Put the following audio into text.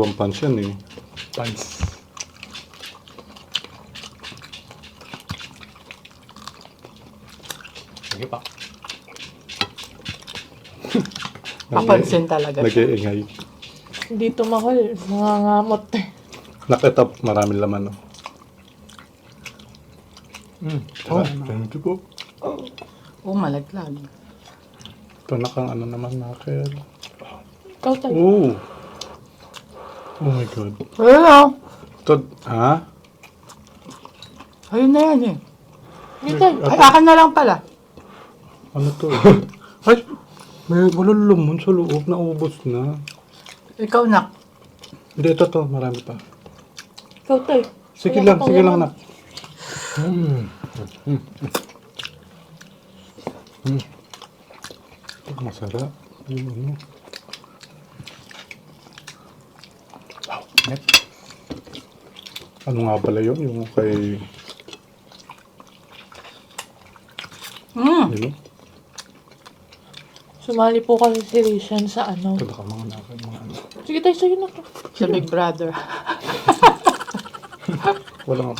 Dalawang pans yan eh. Pans. Sige pa. Papansin talaga siya. Nag-iingay. Hindi ito mahal. Nangangamot eh. Nakita, maraming laman. No? Oh, thank you po. Oh, malaglag. Ito nakang ano naman, nakil. Ikaw tayo. Oh! Oh my God. Hello. Ito, ha? Ayun na yan eh. Hindi tayo. Ay, akin na lang pala. Ano to? Ay! May walang laman sa loob, naubos na. Ikaw, nak. Hindi, ito, marami pa. Ikaw tayo. Sige Wala lang, ka sige pang lang, laman. nak. Ito, masarap. Ano? Net. Ano nga pala yun? Yung kay... Yun? Sumali po kasi si Rishan sa ano. Ito ka mga nakil, mga ano. Sige tayo, sige na. Sa Big Brother. Walang